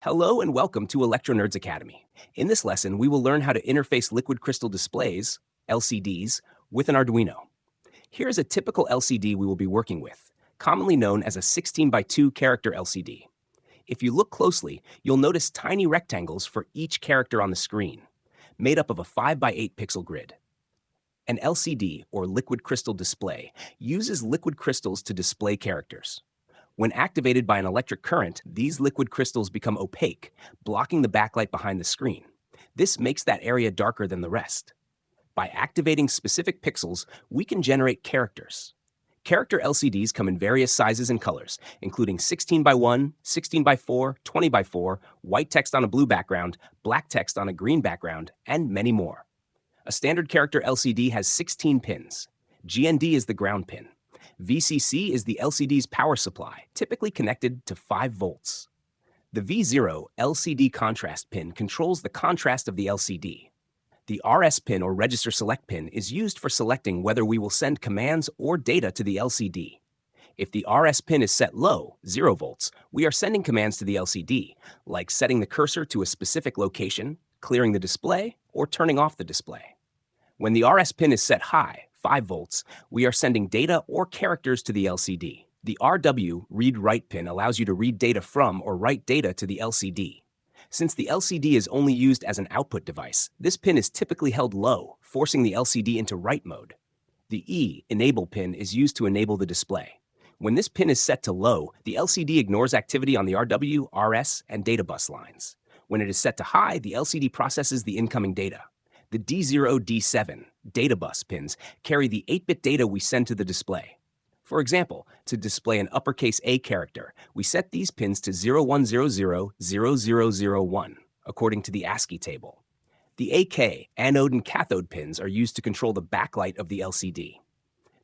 Hello and welcome to Electro Nerds Academy. In this lesson, we will learn how to interface liquid crystal displays, LCDs, with an Arduino. Here is a typical LCD we will be working with, commonly known as a 16 by 2 character LCD. If you look closely, you'll notice tiny rectangles for each character on the screen, made up of a 5 by 8 pixel grid. An LCD, or liquid crystal display, uses liquid crystals to display characters. When activated by an electric current, these liquid crystals become opaque, blocking the backlight behind the screen. This makes that area darker than the rest. By activating specific pixels, we can generate characters. Character LCDs come in various sizes and colors, including 16 by 1, 16 by 4, 20 by 4, white text on a blue background, black text on a green background, and many more. A standard character LCD has 16 pins. GND is the ground pin. VCC is the LCD's power supply, typically connected to 5 volts. The V0 LCD contrast pin controls the contrast of the LCD. The RS pin, or register select pin, is used for selecting whether we will send commands or data to the LCD. If the RS pin is set low, 0 volts, we are sending commands to the LCD, like setting the cursor to a specific location, clearing the display, or turning off the display. When the RS pin is set high, 5 volts, we are sending data or characters to the LCD. The RW read-write pin allows you to read data from or write data to the LCD. Since the LCD is only used as an output device, this pin is typically held low, forcing the LCD into write mode. The E enable pin is used to enable the display. When this pin is set to low, the LCD ignores activity on the RW, RS, and data bus lines. When it is set to high, the LCD processes the incoming data. The D0, D7 data bus pins carry the 8-bit data we send to the display. For example, to display an uppercase A character, we set these pins to 01000001, according to the ASCII table. The AK, anode and cathode pins are used to control the backlight of the LCD.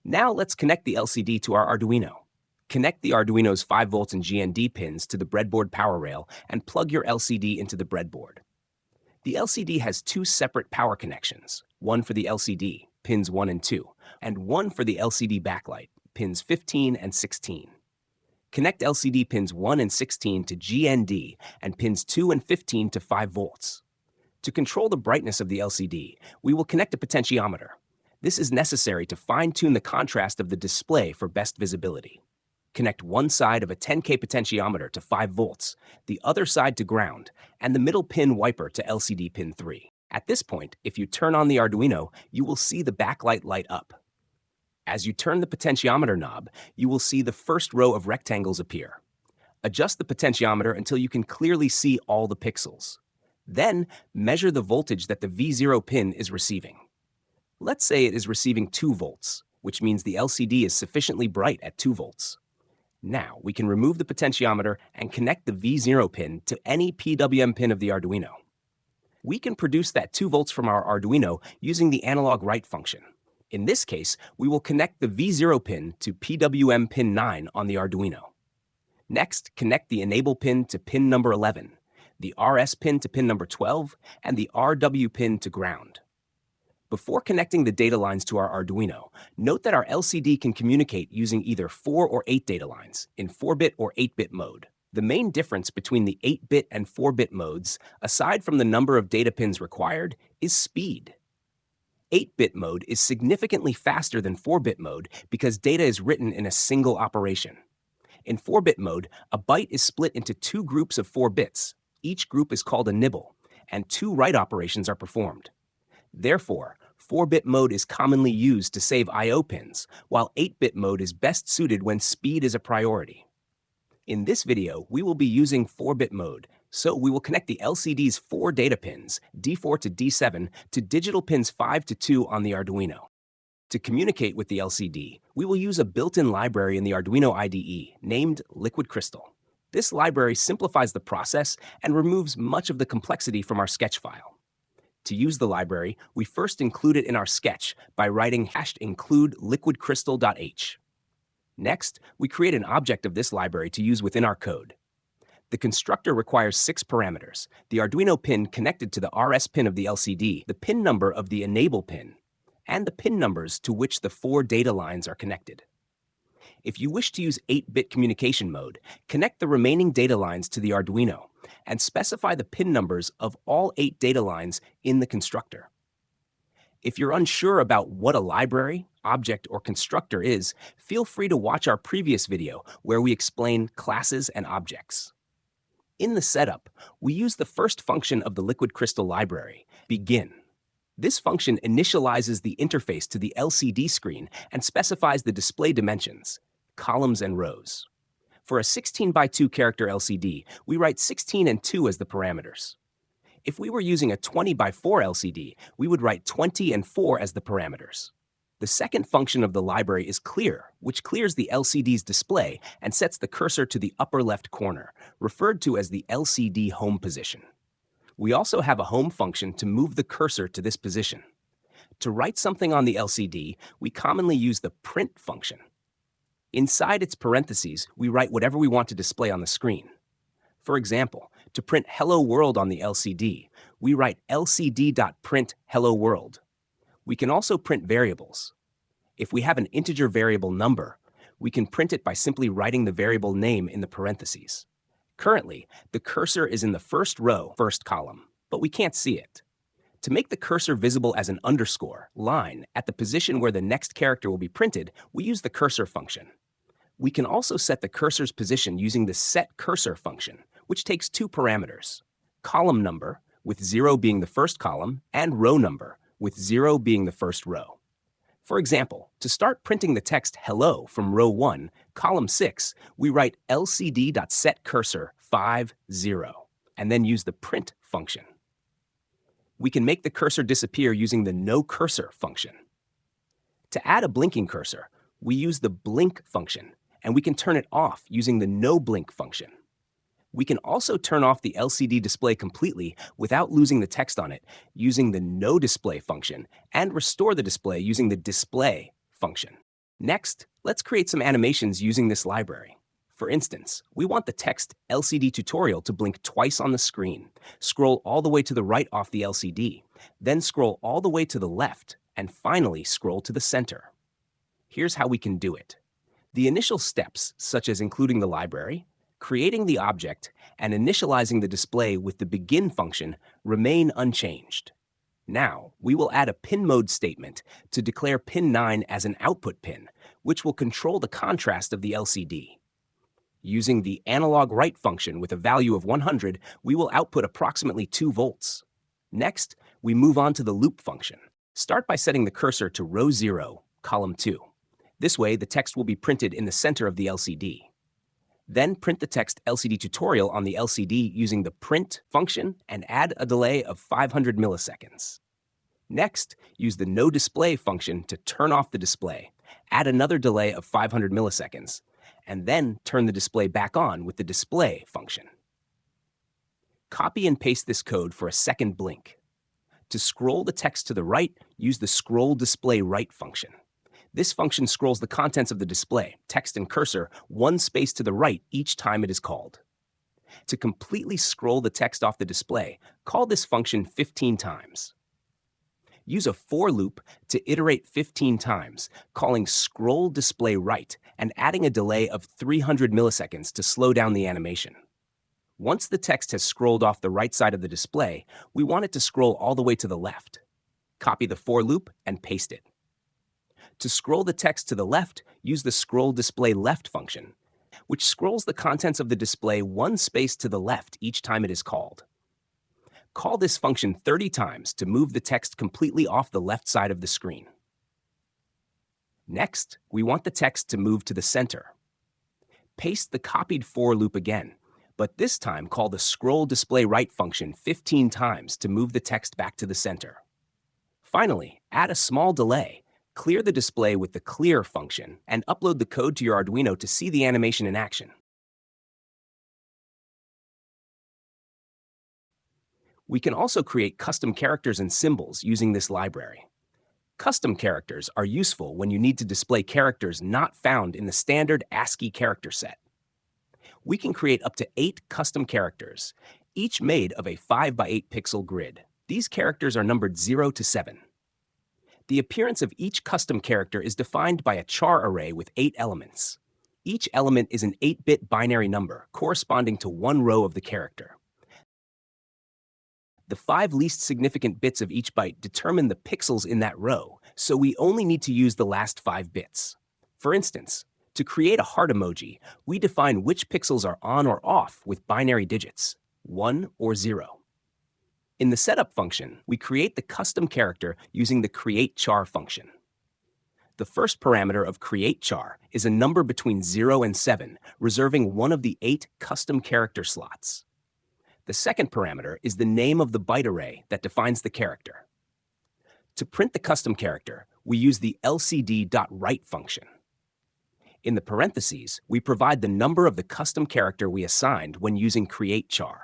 Now let's connect the LCD to our Arduino. Connect the Arduino's 5 volts and GND pins to the breadboard power rail and plug your LCD into the breadboard. The LCD has 2 separate power connections, one for the LCD, pins 1 and 2, and one for the LCD backlight, pins 15 and 16. Connect LCD pins 1 and 16 to GND and pins 2 and 15 to 5 volts. To control the brightness of the LCD, we will connect a potentiometer. This is necessary to fine-tune the contrast of the display for best visibility. Connect one side of a 10K potentiometer to 5 volts, the other side to ground, and the middle pin wiper to LCD pin 3. At this point, if you turn on the Arduino, you will see the backlight light up. As you turn the potentiometer knob, you will see the first row of rectangles appear. Adjust the potentiometer until you can clearly see all the pixels. Then, measure the voltage that the V0 pin is receiving. Let's say it is receiving 2 volts, which means the LCD is sufficiently bright at 2 volts. Now, we can remove the potentiometer and connect the V0 pin to any PWM pin of the Arduino. We can produce that 2 volts from our Arduino using the analog write function. In this case, we will connect the V0 pin to PWM pin 9 on the Arduino. Next, connect the enable pin to pin number 11, the RS pin to pin number 12, and the RW pin to ground. Before connecting the data lines to our Arduino, note that our LCD can communicate using either 4 or 8 data lines in 4-bit or 8-bit mode. The main difference between the 8-bit and 4-bit modes, aside from the number of data pins required, is speed. 8-bit mode is significantly faster than 4-bit mode because data is written in a single operation. In 4-bit mode, a byte is split into 2 groups of 4 bits. Each group is called a nibble, and 2 write operations are performed. Therefore, 4-bit mode is commonly used to save I/O pins, while 8-bit mode is best suited when speed is a priority. In this video, we will be using 4-bit mode, so we will connect the LCD's 4 data pins, D4 to D7, to digital pins 5 to 2 on the Arduino. To communicate with the LCD, we will use a built-in library in the Arduino IDE named LiquidCrystal. This library simplifies the process and removes much of the complexity from our sketch file. To use the library, we first include it in our sketch by writing #include liquidcrystal.h. Next, we create an object of this library to use within our code. The constructor requires 6 parameters: the Arduino pin connected to the RS pin of the LCD, the pin number of the enable pin, and the pin numbers to which the 4 data lines are connected. If you wish to use 8-bit communication mode, connect the remaining data lines to the Arduino and specify the pin numbers of all 8 data lines in the constructor. If you're unsure about what a library, object, or constructor is, feel free to watch our previous video where we explain classes and objects. In the setup, we use the first function of the LiquidCrystal library, begin. This function initializes the interface to the LCD screen and specifies the display dimensions, columns and rows. For a 16 by 2 character LCD, we write 16 and 2 as the parameters. If we were using a 20 by 4 LCD, we would write 20 and 4 as the parameters. The second function of the library is clear, which clears the LCD's display and sets the cursor to the upper left corner, referred to as the LCD home position. We also have a home function to move the cursor to this position. To write something on the LCD, we commonly use the print function. Inside its parentheses, we write whatever we want to display on the screen. For example, to print Hello World on the LCD, we write lcd.print Hello World. We can also print variables. If we have an integer variable number, we can print it by simply writing the variable name in the parentheses. Currently, the cursor is in the first row, first column, but we can't see it. To make the cursor visible as an underscore line at the position where the next character will be printed, we use the cursor function. We can also set the cursor's position using the setCursor function, which takes 2 parameters, column number, with 0 being the first column, and row number, with 0 being the first row. For example, to start printing the text hello from row 1, column 6, we write lcd.setCursor 50, and then use the print function. We can make the cursor disappear using the noCursor function. To add a blinking cursor, we use the blink function, and we can turn it off using the noBlink function. We can also turn off the LCD display completely without losing the text on it using the noDisplay function and restore the display using the display function. Next, let's create some animations using this library. For instance, we want the text LCD tutorial to blink twice on the screen, scroll all the way to the right off the LCD, then scroll all the way to the left, and finally scroll to the center. Here's how we can do it. The initial steps, such as including the library, creating the object, and initializing the display with the begin function remain unchanged. Now, we will add a pin mode statement to declare pin 9 as an output pin, which will control the contrast of the LCD. Using the analog write function with a value of 100, we will output approximately 2 volts. Next, we move on to the loop function. Start by setting the cursor to row 0, column 2. This way, the text will be printed in the center of the LCD. Then print the text LCD tutorial on the LCD using the print function and add a delay of 500 milliseconds. Next, use the noDisplay function to turn off the display, add another delay of 500 milliseconds, and then turn the display back on with the display function. Copy and paste this code for a second blink. To scroll the text to the right, use the scroll display right function. This function scrolls the contents of the display, text and cursor, 1 space to the right each time it is called. To completely scroll the text off the display, call this function 15 times. Use a for loop to iterate 15 times, calling scroll display right and adding a delay of 300 milliseconds to slow down the animation. Once the text has scrolled off the right side of the display, we want it to scroll all the way to the left. Copy the for loop and paste it. To scroll the text to the left, use the scroll display left function, which scrolls the contents of the display 1 space to the left each time it is called. Call this function 30 times to move the text completely off the left side of the screen. Next, we want the text to move to the center. Paste the copied for loop again, but this time call the scroll display right function 15 times to move the text back to the center. Finally, add a small delay. Clear the display with the clear function and upload the code to your Arduino to see the animation in action. We can also create custom characters and symbols using this library. Custom characters are useful when you need to display characters not found in the standard ASCII character set. We can create up to 8 custom characters, each made of a 5 by 8 pixel grid. These characters are numbered 0 to 7. The appearance of each custom character is defined by a char array with 8 elements. Each element is an 8-bit binary number corresponding to one row of the character. The 5 least significant bits of each byte determine the pixels in that row, so we only need to use the last 5 bits. For instance, to create a heart emoji, we define which pixels are on or off with binary digits, 1 or 0. In the setup function, we create the custom character using the createChar function. The first parameter of createChar is a number between 0 and 7, reserving one of the 8 custom character slots. The second parameter is the name of the byte array that defines the character. To print the custom character, we use the lcd.write function. In the parentheses, we provide the number of the custom character we assigned when using createChar.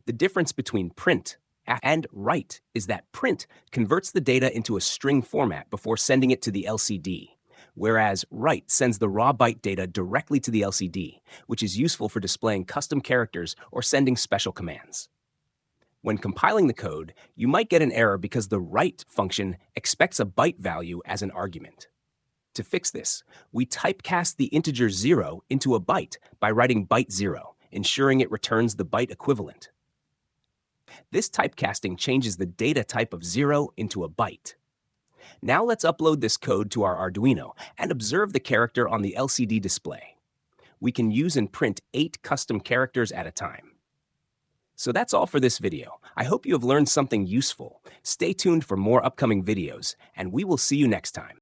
The difference between print and write is that print converts the data into a string format before sending it to the LCD, whereas write sends the raw byte data directly to the LCD, which is useful for displaying custom characters or sending special commands. When compiling the code, you might get an error because the write function expects a byte value as an argument. To fix this, we typecast the integer 0 into a byte by writing byte 0, ensuring it returns the byte equivalent. This typecasting changes the data type of 0 into a byte. Now let's upload this code to our Arduino and observe the character on the LCD display. We can use and print 8 custom characters at a time. So that's all for this video. I hope you have learned something useful. Stay tuned for more upcoming videos, and we will see you next time.